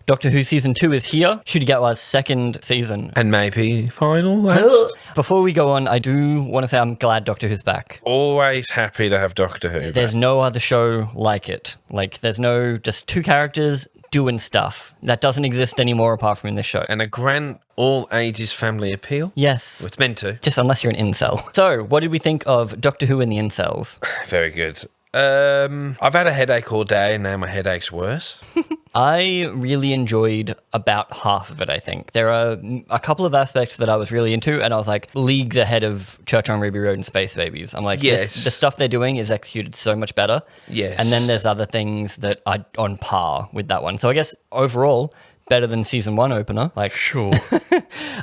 Doctor Who Season 2 is here. Ncuti Gatwa's second season. And maybe final last. Before we go on, I do want to say I'm glad Doctor Who's back. Always happy to have Doctor Who. There's no other show like it. Like, there's no just two characters doing stuff. That doesn't exist anymore apart from in this show. And a grand all-ages family appeal. Yes. It's meant to. Just unless you're an incel. So, what did we think of Doctor Who and the Incels? Very good. I've had a headache all day and now my headache's worse. I really enjoyed about half of it, I think. There are a couple of aspects that I was really into, and I was like leagues ahead of Church on Ruby Road and Space Babies. I'm like, Yes. the stuff they're doing is executed so much better. Yes. And then there's other things that are on par with that one. So I guess overall, better than season 1 opener. Like, Sure.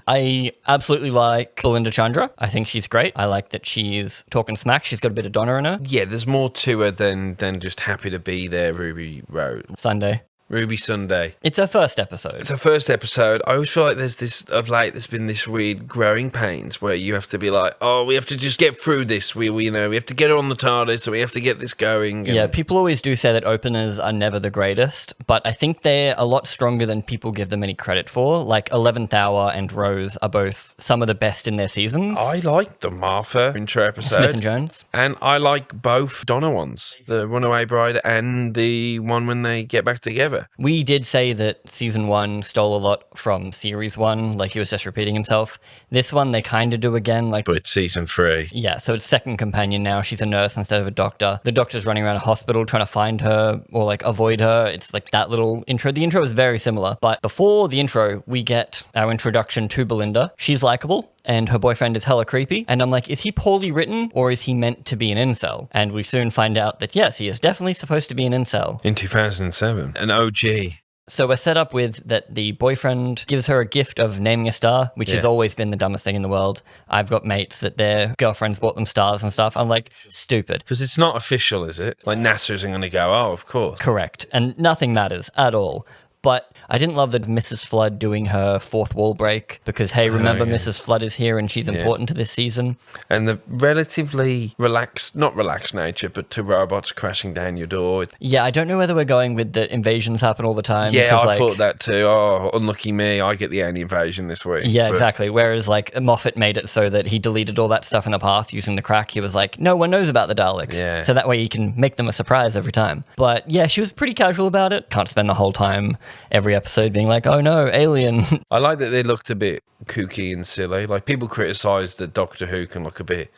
I absolutely like Belinda Chandra. I think she's great. I like that she's talking smack. She's got a bit of Donna in her. Yeah, there's more to her than just happy to be there, Ruby Road. Sunday. Ruby Sunday. It's her first episode. It's the first episode. I always feel like there's been this weird growing pains where you have to be like, oh, we have to just get through this. We have to get her on the TARDIS, so we have to get this going. Yeah, people always do say that openers are never the greatest, but I think they're a lot stronger than people give them any credit for. Like 11th Hour and Rose are both some of the best in their seasons. I like the Martha intro episode. Smith and Jones. And I like both Donna ones, the Runaway Bride and the one when they get back together. We did say that season 1 stole a lot from series 1, like he was just repeating himself. This one they kind of do again. But it's season 3. Yeah, so it's second companion now. She's a nurse instead of a doctor. The doctor's running around a hospital trying to find her or like avoid her. It's like that little intro. The intro is very similar, but before the intro, we get our introduction to Belinda. She's likable. And her boyfriend is hella creepy. And I'm like, is he poorly written or is he meant to be an incel? And we soon find out that yes, he is definitely supposed to be an incel. In 2007. An OG. So we're set up with that the boyfriend gives her a gift of naming a star, which has always been the dumbest thing in the world. I've got mates that their girlfriends bought them stars and stuff. I'm like, stupid. Because it's not official, is it? Like NASA isn't going to go, oh, of course. Correct. And nothing matters at all. But I didn't love that Mrs. Flood doing her fourth wall break because, hey, remember Mrs. Flood is here and she's important to this season. And the relatively not relaxed nature, but to robots crashing down your door. Yeah, I don't know whether we're going with the invasions happen all the time. Yeah, I thought that too. Oh, unlucky me, I get the alien invasion this week. Yeah, exactly. Whereas like Moffat made it so that he deleted all that stuff in the path using the crack. He was like, no one knows about the Daleks. Yeah. So that way you can make them a surprise every time. But yeah, she was pretty casual about it. Can't spend the whole time every episode being like, oh no, alien. I like that they looked a bit kooky and silly. Like people criticise that Doctor Who can look a bit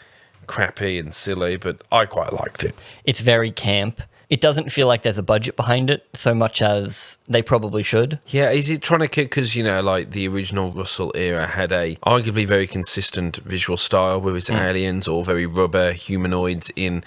crappy and silly, but I quite liked it. It's very camp. It doesn't feel like there's a budget behind it so much as they probably should. Yeah, is it trying to kick, because, like the original Russell era had a arguably very consistent visual style with its aliens or very rubber humans in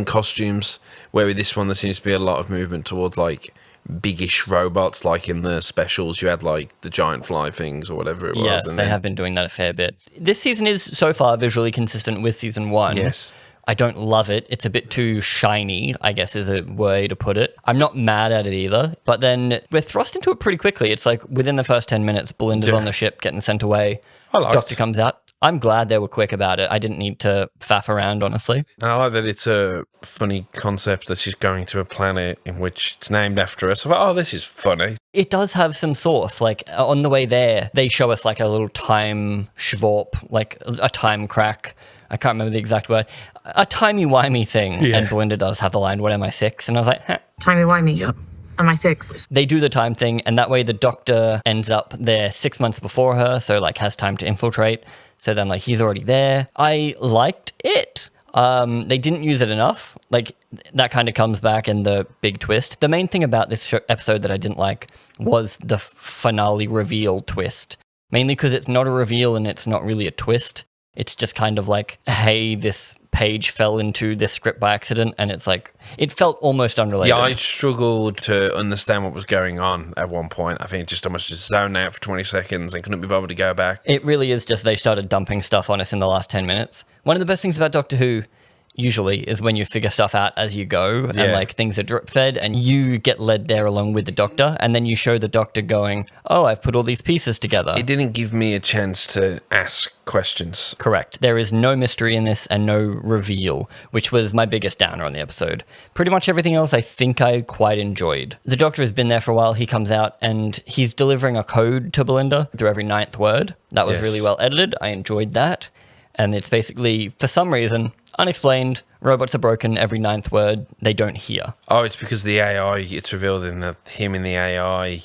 costumes, where with this one there seems to be a lot of movement towards like biggish robots, like in the specials you had like the giant fly things or whatever it was. Yes, they have been doing that a fair bit. This season is so far visually consistent with season 1. Yes. I don't love it. It's a bit too shiny, I guess is a way to put it. I'm not mad at it either, but then we're thrust into it pretty quickly. It's like within the first 10 minutes, Belinda's on the ship getting sent away. Doctor comes out. I'm glad they were quick about it. I didn't need to faff around, honestly. And I like that it's a funny concept that she's going to a planet in which it's named after us. I thought, oh, this is funny. It does have some source. Like, on the way there, they show us like a little time schwarp, like a time crack. I can't remember the exact word. A timey-wimey thing. Yeah. And Belinda does have the line, what am I, 6? And I was like, huh. Timey-wimey. Yep. Am I 6? They do the time thing, and that way the Doctor ends up there 6 months before her, so like has time to infiltrate. So then like he's already there. I liked it. They didn't use it enough. Like that kind of comes back in the big twist. The main thing about this episode that I didn't like was the finale reveal twist. Mainly because it's not a reveal and it's not really a twist. It's just kind of like, hey, this page fell into this script by accident, and it's like, it felt almost unrelated. Yeah, I struggled to understand what was going on at one point. I think just almost just zoned out for 20 seconds and couldn't be bothered to go back. It really is just they started dumping stuff on us in the last 10 minutes. One of the best things about Doctor Who usually is when you figure stuff out as you go and like things are drip fed and you get led there along with the doctor, and then you show the doctor going, oh, I've put all these pieces together. It didn't give me a chance to ask questions. Correct. There is no mystery in this and no reveal, which was my biggest downer on the episode. Pretty much everything else I think I quite enjoyed. The doctor has been there for a while. He comes out and he's delivering a code to Belinda through every 9th word. That was really well edited. I enjoyed that. And it's basically, for some reason, unexplained, robots are broken every 9th word they don't hear. Oh, it's because the AI, it's revealed in him in the AI,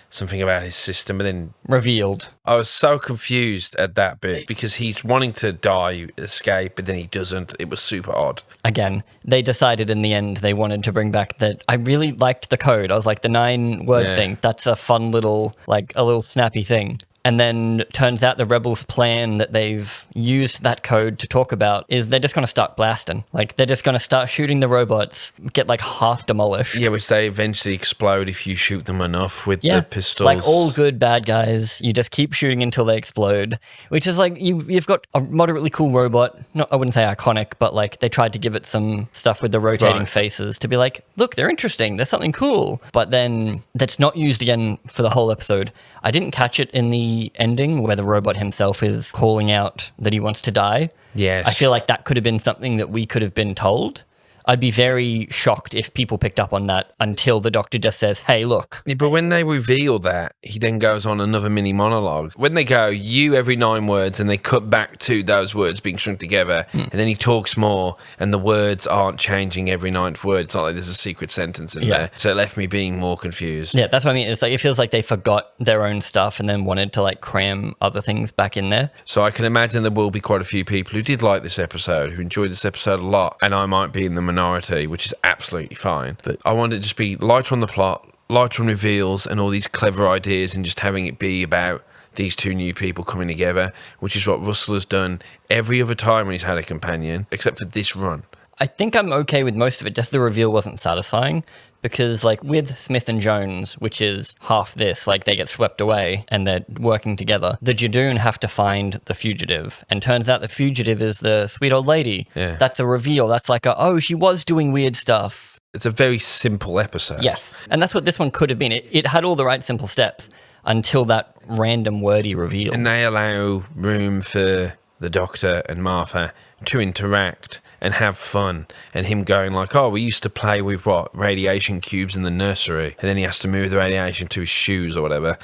something about his system, but then... Revealed. I was so confused at that bit because he's wanting to die, escape, but then he doesn't. It was super odd. Again, they decided in the end they wanted to bring back that. I really liked the code. I was like, the 9-word thing, that's a fun little, like a little snappy thing. And then turns out the rebels' plan that they've used that code to talk about is they're just going to start blasting. Like, they're just going to start shooting the robots, get like half demolished. Yeah, which they eventually explode if you shoot them enough with the pistols. Like all good bad guys, you just keep shooting until they explode, which is like, you've got a moderately cool robot. Not, I wouldn't say iconic, but like they tried to give it some stuff with the rotating faces to be like, look, they're interesting. There's something cool. But then that's not used again for the whole episode. I didn't catch it in the ending where the robot himself is calling out that he wants to die. Yes. I feel like that could have been something that we could have been told. I'd be very shocked if people picked up on that until the doctor just says, hey, look. Yeah, but when they reveal that, he then goes on another mini monologue. When they go, you every 9 words, and they cut back to those words being strung together, and then he talks more, and the words aren't changing every 9th word. It's not like there's a secret sentence in there. So it left me being more confused. Yeah, that's what I mean. It's like, it feels like they forgot their own stuff and then wanted to like cram other things back in there. So I can imagine there will be quite a few people who did like this episode, who enjoyed this episode a lot, and I might be in the minority, which is absolutely fine. But I want it to just be lighter on the plot, lighter on reveals, and all these clever ideas, and just having it be about these 2 new people coming together, which is what Russell has done every other time when he's had a companion, except for this run. I think I'm okay with most of it, just the reveal wasn't satisfying. Because, like, with Smith and Jones, which is half this, like, they get swept away and they're working together, the Jadoon have to find the fugitive. And turns out the fugitive is the sweet old lady. Yeah. That's a reveal. That's like oh, she was doing weird stuff. It's a very simple episode. Yes. And that's what this one could have been. It had all the right simple steps until that random wordy reveal. And they allow room for the Doctor and Martha to interact and have fun, and him going like, oh, we used to play with radiation cubes in the nursery, and then he has to move the radiation to his shoes or whatever,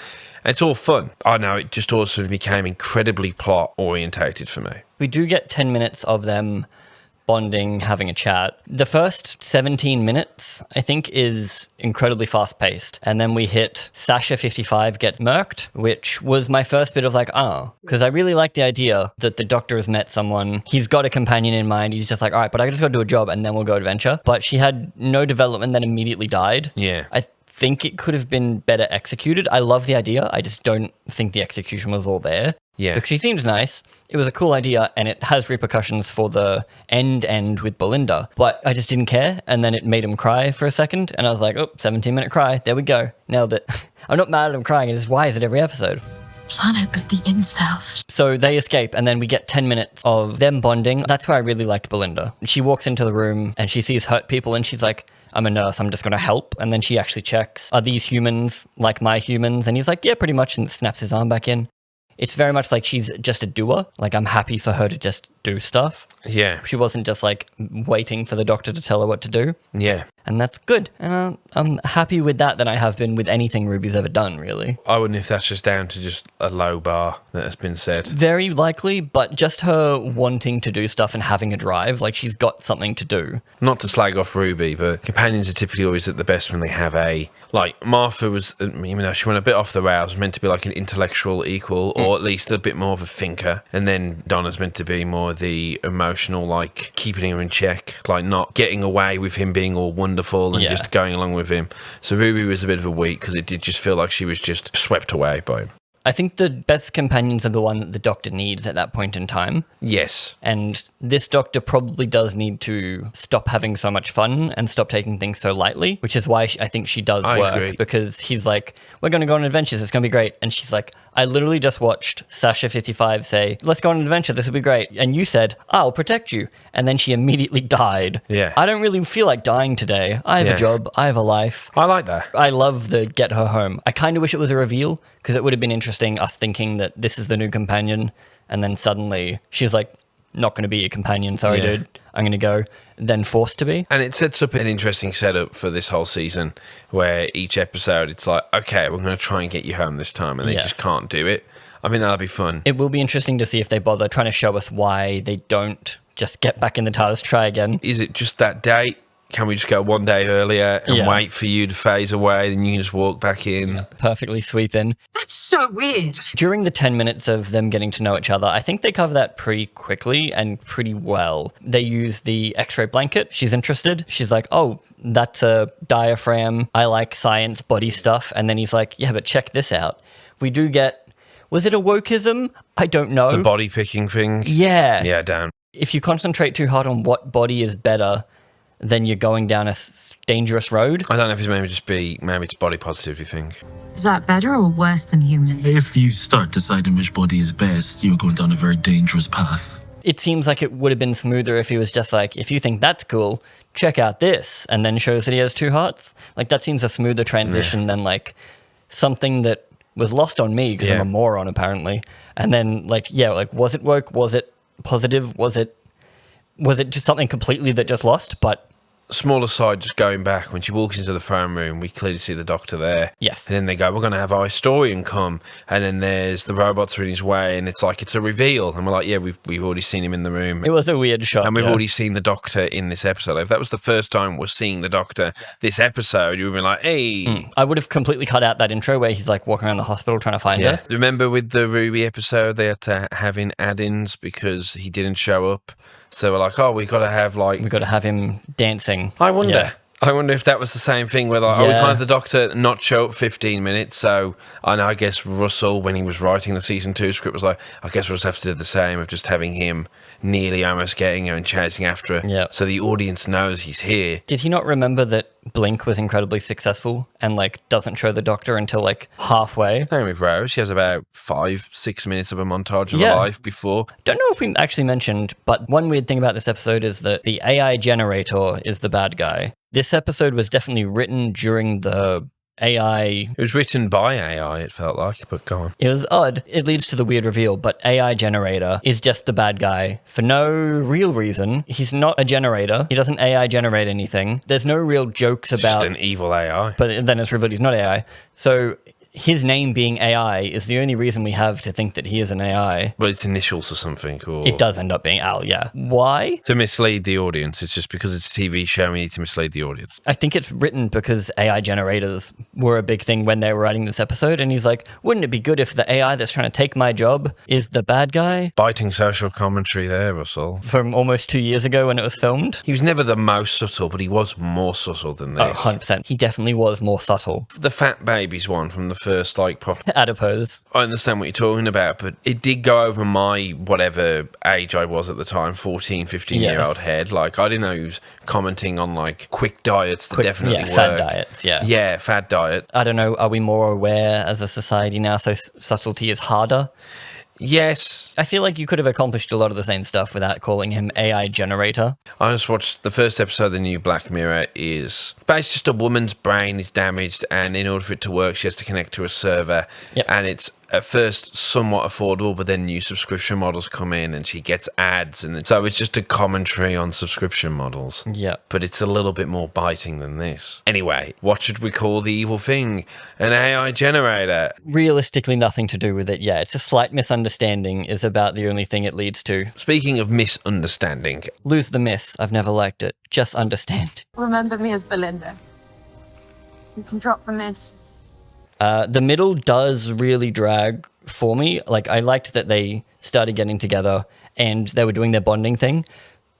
and it's all fun. I know, it just also became incredibly plot orientated for me. We do get 10 minutes of them bonding, having a chat. The first 17 minutes, I think, is incredibly fast-paced. And then we hit Sasha 55 gets murked, which was my first bit of like, because I really like the idea that the doctor has met someone. He's got a companion in mind. He's just like, all right, but I just got to do a job and then we'll go adventure. But she had no development, then immediately died. Yeah. I think it could have been better executed. I love the idea. I just don't think the execution was all there. Yeah. Because she seemed nice. It was a cool idea, and it has repercussions for the end with Belinda. But I just didn't care, and then it made him cry for a second, and I was like, 17-minute cry. There we go. Nailed it. I'm not mad at him crying. It's just, why is it every episode? Planet of the Incels. So they escape, and then we get 10 minutes of them bonding. That's where I really liked Belinda. She walks into the room, and she sees hurt people, and she's like, I'm a nurse, I'm just going to help. And then she actually checks, are these humans like my humans? And he's like, yeah, pretty much, and snaps his arm back in. It's very much like she's just a doer. Like, I'm happy for her to just do stuff. Yeah. She wasn't just like waiting for the doctor to tell her what to do. Yeah. And that's good. And I'm happy with that than I have been with anything Ruby's ever done, really. I wonder if that's just down to just a low bar that has been said. Very likely, but just her wanting to do stuff and having a drive, like she's got something to do. Not to slag off Ruby, but companions are typically always at the best when they have a... Like, Martha was, even though she went a bit off the rails, was meant to be like an intellectual equal, or at least a bit more of a thinker. And then Donna's meant to be more the emotional, like, keeping her in check, like not getting away with him being all wonderful and just going along with him. So Ruby was a bit of a weak, because it did just feel like she was just swept away by him. I think the best companions are the one that the Doctor needs at that point in time. Yes. And this Doctor probably does need to stop having so much fun and stop taking things so lightly, which is why I think she does work. Agree. Because he's like, we're going to go on adventures. It's going to be great. And she's like, I literally just watched Sasha55 say, let's go on an adventure. This will be great. And you said, I'll protect you. And then she immediately died. Yeah. I don't really feel like dying today. I have a job. I have a life. I like that. I love the get her home. I kind of wish it was a reveal because it would have been interesting us thinking that this is the new companion and then suddenly she's like, not going to be your companion. Sorry, dude. I'm going to go. Then forced to be. And it sets up an interesting setup for this whole season where each episode it's like, okay, we're going to try and get you home this time and they just can't do it. I mean, that'll be fun. It will be interesting to see if they bother trying to show us why they don't just get back in the TARDIS, try again. Is it just that date? Can we just go one day earlier and wait for you to phase away, then you can just walk back in? Yeah, perfectly sweep in. That's so weird. During the 10 minutes of them getting to know each other, I think they cover that pretty quickly and pretty well. They use the X-ray blanket. She's interested. She's like, oh, that's a diaphragm. I like science body stuff. And then he's like, yeah, but check this out. We do get... Was it a wokeism? I don't know. The body picking thing? Yeah. Yeah, damn. If you concentrate too hard on what body is better, then you're going down a dangerous road. I don't know if it's maybe it's body positivity thing. Is that better or worse than human? If you start deciding which body is best, you're going down a very dangerous path. It seems like it would have been smoother if he was just like, if you think that's cool, check out this, and then shows that he has two hearts. Like, that seems a smoother transition than, like, something that was lost on me because I'm a moron, apparently. And then, like, was it woke? Was it positive? Was it just something completely that just lost? But Small aside, just going back, when she walks into the throne room, we clearly see the Doctor there. Yes. And then they go, we're going to have our historian come. And then there's the robots are in his way, and it's like, it's a reveal. And we're like, yeah, we've already seen him in the room. It was a weird shot. And we've already seen the Doctor in this episode. If that was the first time we're seeing the Doctor this episode, you would be like, hey. I would have completely cut out that intro where he's like walking around the hospital trying to find her. Remember with the Ruby episode, they had to have in add-ins because he didn't show up. So we're like, oh, we've got to have him dancing. I wonder. Yeah. I wonder if that was the same thing where like, we can't have the Doctor not show up 15 minutes. So I guess Russell, when he was writing the season 2 script, was like, I guess we'll just have to do the same of just having him nearly almost getting her and chasing after her. Yeah. So the audience knows he's here. Did he not remember that Blink was incredibly successful and like doesn't show the Doctor until like halfway? Same with Rose. She has about 5-6 minutes of a montage of her life before. Don't know if we actually mentioned, but one weird thing about this episode is that the AI generator is the bad guy. This episode was definitely written during the AI... It was written by AI, it felt like, but go on. It was odd. It leads to the weird reveal, but AI generator is just the bad guy for no real reason. He's not a generator. He doesn't AI generate anything. There's no real jokes It's about... just an evil AI. But then it's revealed he's not AI. So his name being AI is the only reason we have to think that he is an AI. Well, it's initials or something. Or It does end up being Al, yeah. Why? to mislead the audience. It's just because it's a TV show, we need to mislead the audience. I think it's written because AI generators were a big thing when they were writing this episode. And he's like, wouldn't it be good if the AI that's trying to take my job is the bad guy? Biting social commentary there, Russell. From almost 2 years ago when it was filmed. He was never the most subtle, but he was more subtle than Oh, this. 100%. He definitely was more subtle. The Fat Babies one from the first, like, proper... Adipose. I understand what you're talking about, but it did go over my whatever age I was at the time, 14, 15-year-old head. Like, I didn't know he was commenting on, like, quick diets that definitely work. Fad diets, yeah. Yeah, fad diet. I don't know, are we more aware as a society now so subtlety is harder? Yes. I feel like you could have accomplished a lot of the same stuff without calling him AI generator. I just watched the first episode of the new Black Mirror is basically just a woman's brain is damaged, and in order for it to work, she has to connect to a server. Yep. And it's at first somewhat affordable, but then new subscription models come in and she gets ads. And so it's just a commentary on subscription models. Yeah. But it's a little bit more biting than this. Anyway, what should we call the evil thing? An AI generator. Realistically, nothing to do with it. Yeah, it's a slight misunderstanding is about the only thing it leads to. Speaking of misunderstanding. Lose the miss. I've never liked it. Just understand. Remember me as Belinda. You can drop the miss. The middle does really drag for me. Like, I liked that they started getting together and they were doing their bonding thing.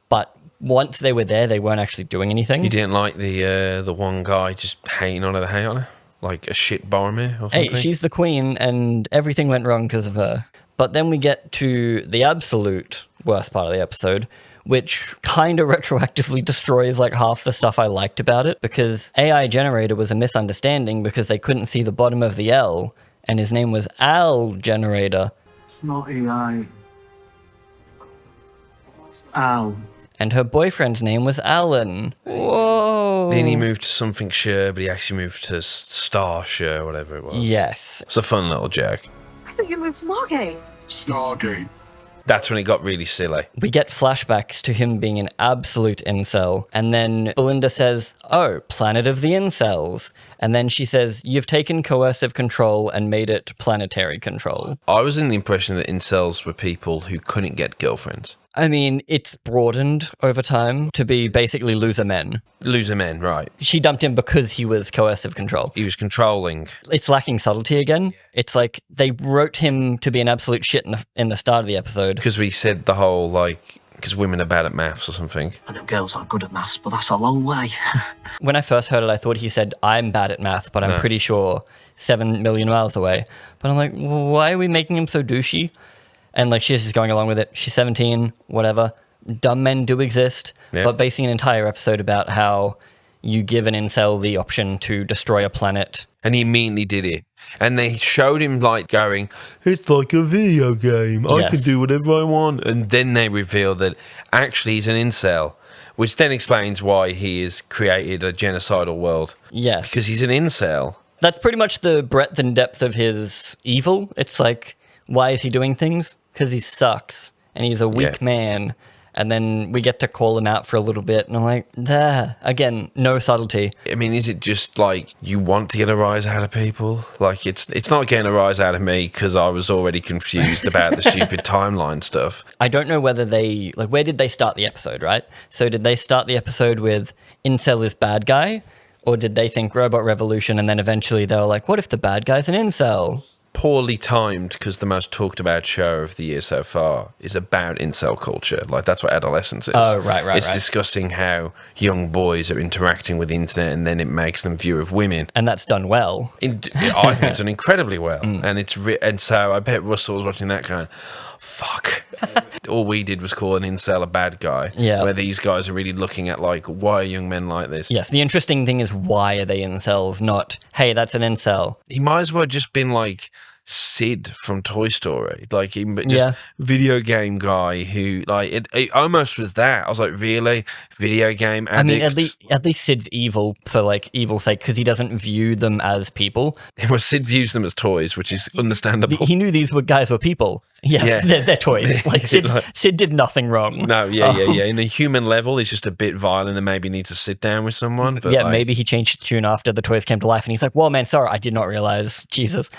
But once they were there, they weren't actually doing anything. You didn't like the one guy just hating on her, like a shit barmaid or Hey, something. she's the queen, and everything went wrong because of her. But then we get to the absolute worst part of the episode, which kind of retroactively destroys like half the stuff I liked about it, because AI generator was a misunderstanding because they couldn't see the bottom of the L, and his name was Al Generator. It's not AI. It's Al. And her boyfriend's name was Alan. Whoa. Then he moved to something sure, but he actually moved to Star Sure, whatever it was. Yes. It's a fun little joke. I thought you moved to Margate. Stargate. That's when it got really silly. We get flashbacks to him being an absolute incel. And then Belinda says, oh, planet of the incels. And then she says, you've taken coercive control and made it planetary control. I was in the impression that incels were people who couldn't get girlfriends. I mean, it's broadened over time to be basically loser men. Loser men, right. She dumped him because he was coercive control. He was controlling. It's lacking subtlety again. It's like they wrote him to be an absolute shit in the start of the episode. Because we said the whole, like, because women are bad at maths or something. I know girls aren't good at maths, but that's a long way. When I first heard it, I thought he said, I'm bad at math, but I'm pretty sure 7 million miles away. But I'm like, why are we making him so douchey? And like, she's just going along with it. She's 17, whatever. Dumb men do exist, but basing an entire episode about how you give an incel the option to destroy a planet. And he immediately did it. And they showed him like going, it's like a video game. I can do whatever I want. And then they reveal that actually he's an incel, which then explains why he has created a genocidal world. Yes. Because he's an incel. That's pretty much the breadth and depth of his evil. It's like, why is he doing things? Because he sucks. And he's a weak man. And then we get to call him out for a little bit. And I'm like, there. Again, no subtlety. I mean, is it just like you want to get a rise out of people? Like, it's not getting a rise out of me because I was already confused about the stupid timeline stuff. I don't know whether they, like, where did they start the episode, right? So did they start the episode with incel is bad guy? Or did they think robot revolution and then eventually they were like, what if the bad guy's an incel? Poorly timed, because the most talked about show of the year so far is about incel culture. Like, that's what adolescence is. Oh, right. It's discussing how young boys are interacting with the internet, and then it makes them view of women. And that's done well. I think it's done incredibly well. And and so I bet Russell was watching that going, fuck. All we did was call an incel a bad guy. Yeah. Where these guys are really looking at, like, why are young men like this? Yes, the interesting thing is, why are they incels? Not, hey, that's an incel. He might as well have just been like Sid from Toy Story, like he just video game guy who, like, it almost was that. I was like, really, video game addict? I mean, at least Sid's evil for like evil's sake, because he doesn't view them as people. Well, Sid views them as toys, which is understandable. He knew these guys were people. Yes, they're toys. Like Sid did nothing wrong. No, yeah. In a human level, he's just a bit violent and maybe needs to sit down with someone. But yeah, maybe he changed his tune after the toys came to life, and he's like, "Well, man, sorry, I did not realize." Jesus.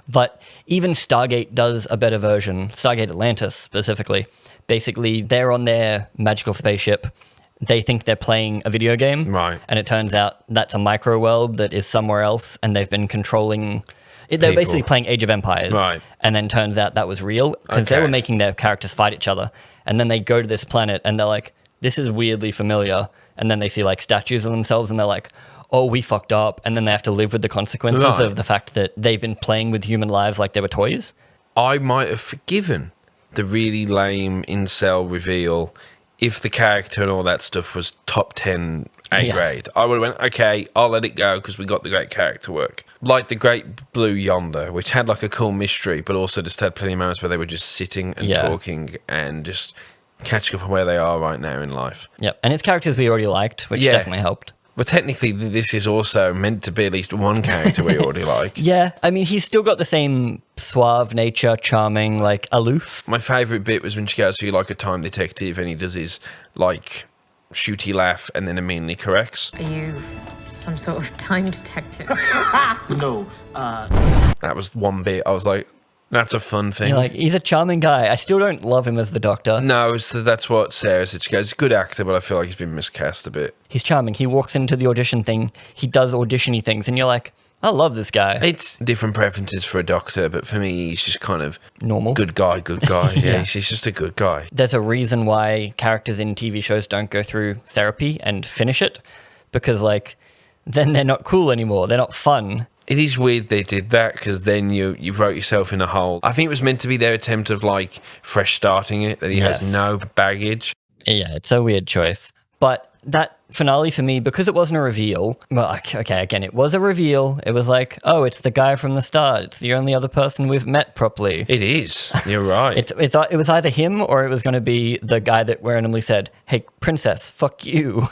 But even Stargate does a better version. Stargate Atlantis specifically. Basically, they're on their magical spaceship. They think they're playing a video game, right? And it turns out that's a micro world that is somewhere else, and they've been controlling. They're basically playing Age of Empires, right? And then turns out that was real because they were making their characters fight each other. And then they go to this planet and they're like, "This is weirdly familiar." And then they see like statues of themselves and they're like, "Oh, we fucked up." And then they have to live with the consequences of the fact that they've been playing with human lives like they were toys. I might have forgiven the really lame incel reveal if the character and all that stuff was top 10 A grade. I would have went, okay, I'll let it go because we got the great character work. Like The Great Blue Yonder, which had like a cool mystery, but also just had plenty of moments where they were just sitting and talking and just catching up on where they are right now in life. Yep, and it's characters we already liked, which definitely helped. But technically, this is also meant to be at least one character we already like. Yeah, I mean, he's still got the same suave nature, charming, like, aloof. My favourite bit was when she goes to like a time detective and he does his like shooty laugh and then immediately corrects. Are you some sort of time detective? No. That was one bit. I was like, that's a fun thing. You're like, he's a charming guy. I still don't love him as the Doctor. No, that's what Sarah said. She goes, he's a good actor, but I feel like he's been miscast a bit. He's charming. He walks into the audition thing. He does audition-y things, and you're like, I love this guy. It's different preferences for a Doctor, but for me, he's just kind of normal. Good guy. Yeah, he's just a good guy. There's a reason why characters in TV shows don't go through therapy and finish it, because, like, then they're not cool anymore. They're not fun. It is weird they did that, because then you wrote yourself in a hole. I think it was meant to be their attempt of like fresh starting it, that he has no baggage. Yeah, it's a weird choice. But that finale for me, because it wasn't a reveal, well, okay, again, it was a reveal. It was like, oh, it's the guy from the start. It's the only other person we've met properly. It is. You're right. It was either him or it was going to be the guy that randomly said, hey, princess, fuck you.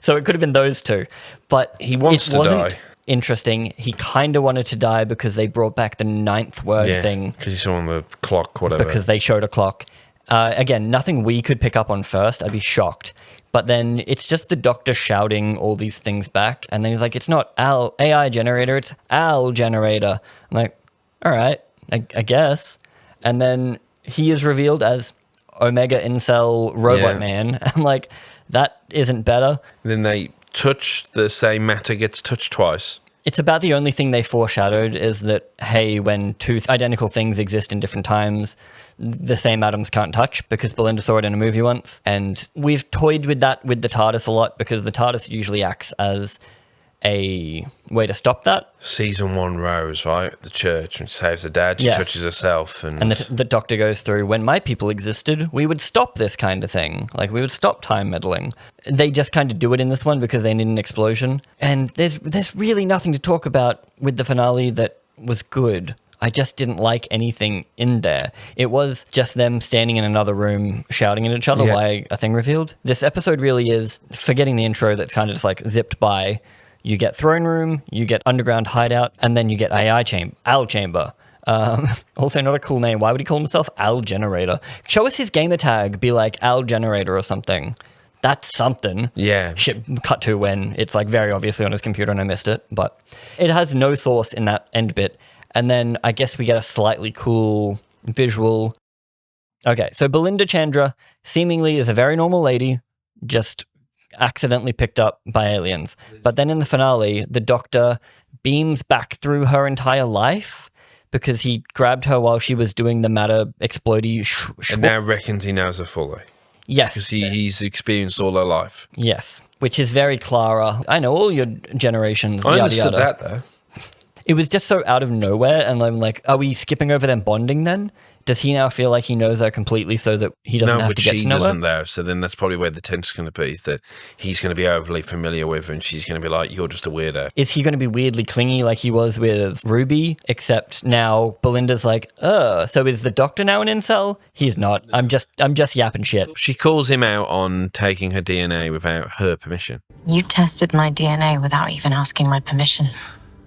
So it could have been those two. But he wants to die. Interesting. He kind of wanted to die because they brought back the 9th word thing. Because he saw on the clock, whatever. Because they showed a clock. Again, nothing we could pick up on first. I'd be shocked. But then it's just the doctor shouting all these things back. And then he's like, it's not AI generator, it's Al generator. I'm like, all right, I guess. And then he is revealed as Omega Incel Robot Man. I'm like, that isn't better. Then they touch the same matter gets touched twice. It's about the only thing they foreshadowed is that, hey, when two identical things exist in different times, the same atoms can't touch, because Belinda saw it in a movie once. And we've toyed with that with the TARDIS a lot, because the TARDIS usually acts as a way to stop that. Season 1 Rose, right? The church, and saves her dad. She touches herself. And the doctor goes through, when my people existed, we would stop this kind of thing. Like, we would stop time meddling. They just kind of do it in this one because they need an explosion. And there's really nothing to talk about with the finale that was good. I just didn't like anything in there. It was just them standing in another room shouting at each other while a thing revealed. This episode really is, forgetting the intro that's kind of just like zipped by, you get throne room, you get underground hideout, and then you get Al chamber. Also not a cool name. Why would he call himself Al Generator? Show us his gamer tag, be like Al Generator or something. That's something. Yeah. Shit, cut to when it's like very obviously on his computer and I missed it. But it has no source in that end bit. And then I guess we get a slightly cool visual. Okay, so Belinda Chandra seemingly is a very normal lady, just accidentally picked up by aliens. But then in the finale, the doctor beams back through her entire life because he grabbed her while she was doing the matter explodey. And now reckons he knows her fully. Yes. Because he's experienced all her life. Yes. Which is very Clara. I know all your generations. I yada, understood yada. that, though. It was just so out of nowhere, and I'm like, are we skipping over them bonding then? Does he now feel like he knows her completely so that he doesn't have to get to know her? No, but she doesn't, though. So then that's probably where the tension's going to be, is that he's going to be overly familiar with her, and she's going to be like, you're just a weirdo. Is he going to be weirdly clingy like he was with Ruby, except now Belinda's like, so is the doctor now an incel? He's not. I'm just yapping shit. She calls him out on taking her DNA without her permission. You tested my DNA without even asking my permission.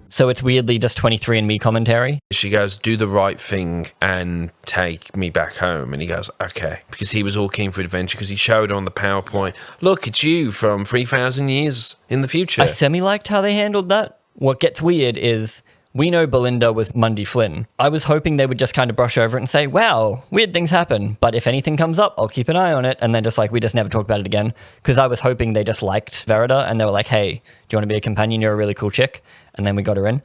So it's weirdly just 23andMe commentary. She goes, do the right thing and take me back home. And he goes, okay. Because he was all keen for adventure, because he showed on the PowerPoint, look, it's you from 3,000 years in the future. I semi-liked how they handled that. What gets weird is, we know Belinda was Mundy Flynn. I was hoping they would just kind of brush over it and say, wow, weird things happen, but if anything comes up, I'll keep an eye on it. And then just like, we just never talk about it again. Because I was hoping they just liked Verida and they were like, hey, do you want to be a companion? You're a really cool chick. And then we got her in.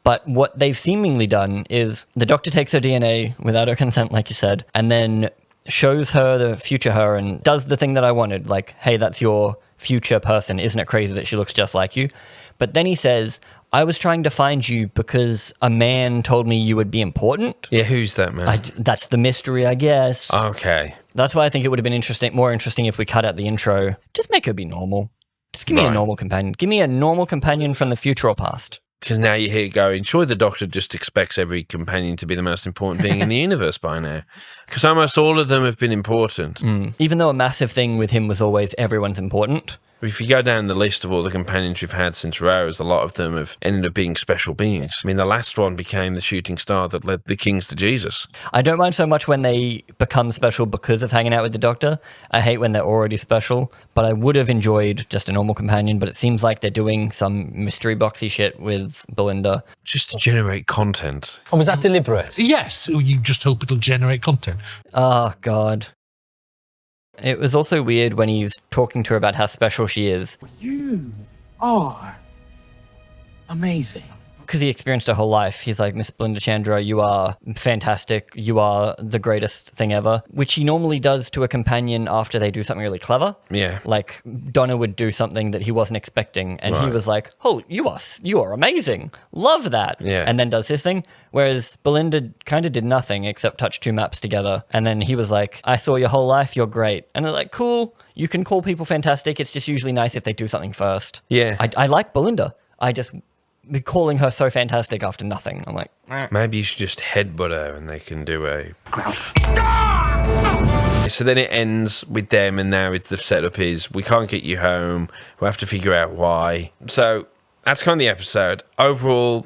But what they've seemingly done is the doctor takes her DNA without her consent, like you said, and then shows her the future her and does the thing that I wanted. Like, hey, that's your future person. Isn't it crazy that she looks just like you? But then he says, I was trying to find you because a man told me you would be important. Yeah, who's that man? That's the mystery, I guess. Okay. That's why I think it would have been more interesting if we cut out the intro. Just make her be normal. Just give me a normal companion. Give me a normal companion from the future or past. Because now you hear going, surely the doctor just expects every companion to be the most important being in the universe by now. Because almost all of them have been important. Even though a massive thing with him was always everyone's important. If you go down the list of all the companions we've had since Rose, a lot of them have ended up being special beings. I mean, the last one became the shooting star that led the kings to Jesus. I don't mind so much when they become special because of hanging out with the doctor. I hate when they're already special, but I would have enjoyed just a normal companion, but it seems like they're doing some mystery boxy shit with Belinda. Just to generate content. And was that deliberate? Yes, you just hope it'll generate content. Oh, God. It was also weird when he's talking to her about how special she is. You are amazing. because he experienced her whole life. He's like, Miss Belinda Chandra, you are fantastic. You are the greatest thing ever, which he normally does to a companion after they do something really clever. Yeah. Like Donna would do something that he wasn't expecting, and he Right. was like, "Oh, you are amazing. Love that." Yeah. And then does his thing. Whereas Belinda kind of did nothing except touch two maps together, and then he was like, "I saw your whole life. You're great." And they're like, "Cool. You can call people fantastic. It's just usually nice if they do something first." Yeah. I like Belinda. I just be calling her so fantastic after nothing. I'm like, Maybe you should just headbutt her and they can do a... So then it ends with them, and now the setup is, we can't get you home. We have to figure out why. So that's kind of the episode. Overall,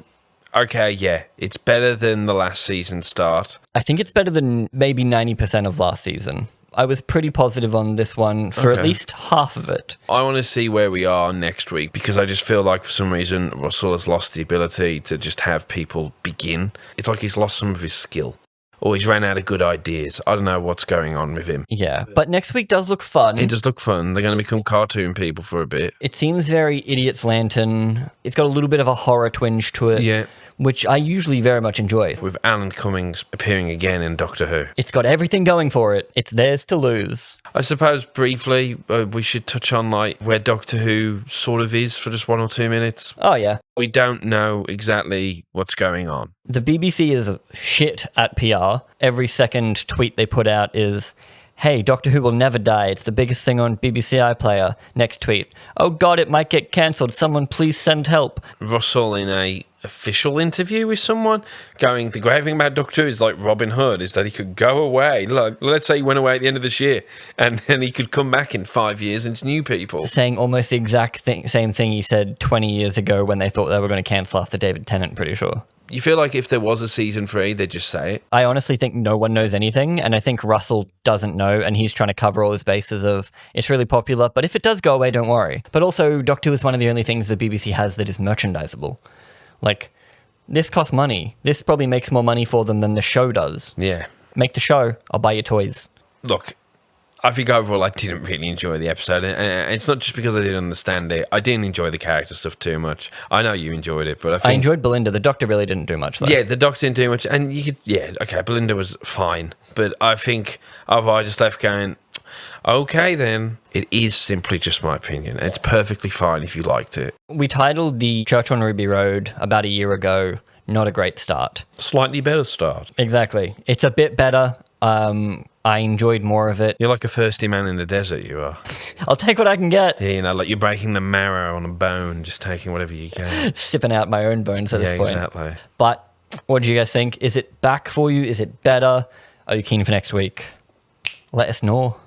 okay, yeah, it's better than the last season start. I think it's better than maybe 90% of last season. I was pretty positive on this one for at Okay. least half of it. I want to see where we are next week, because I just feel like for some reason Russell has lost the ability to just have people begin. It's like he's lost some of his skill, or he's ran out of good ideas. I don't know what's going on with him. Yeah, but next week does look fun. It does look fun. They're going to become cartoon people for a bit. It seems very Idiot's Lantern. It's got a little bit of a horror twinge to it, Yeah. which I usually very much enjoy. With Alan Cummings appearing again in Doctor Who. It's got everything going for it. It's theirs to lose. I suppose briefly we should touch on like where Doctor Who sort of is for just 1 or 2 minutes. Oh, yeah. We don't know exactly what's going on. The BBC is shit at PR. Every second tweet they put out is, "Hey, Doctor Who will never die. It's the biggest thing on BBC iPlayer." Next tweet, "Oh God, it might get cancelled. Someone please send help." Russell in a official interview with someone going, the great thing about Doctor Who is like Robin Hood, is that he could go away. Like, let's say he went away at the end of this year, and then he could come back in 5 years into new people. Saying almost the exact same thing he said 20 years ago when they thought they were going to cancel after David Tennant, pretty sure. You feel like if there was a season 3, they'd just say it. I honestly think no one knows anything, and I think Russell doesn't know, and he's trying to cover all his bases of, it's really popular, but if it does go away, don't worry. But also, Doctor Who is one of the only things the BBC has that is merchandisable. Like, this costs money. This probably makes more money for them than the show does. Yeah. Make the show, I'll buy your toys. Look, I think overall I didn't really enjoy the episode, and it's not just because I didn't understand it. I didn't enjoy the character stuff too much. I know you enjoyed it, but I I think... enjoyed Belinda. The Doctor really didn't do much, though. Yeah, the Doctor didn't do much, and you could... Yeah, okay, Belinda was fine, but I think I just left going, okay then. It is simply just my opinion. It's perfectly fine if you liked it. We titled the Church on Ruby Road about a year ago, Not a Great Start. Slightly better start. Exactly. It's a bit better. I enjoyed more of it. You're like a thirsty man in the desert, you are. I'll take what I can get. Yeah, you know, like you're breaking the marrow on a bone, just taking whatever you can. Sipping out my own bones at Yeah, this point. exactly. But what do you guys think? Is it back for you? Is it better? Are you keen for next week? Let us know.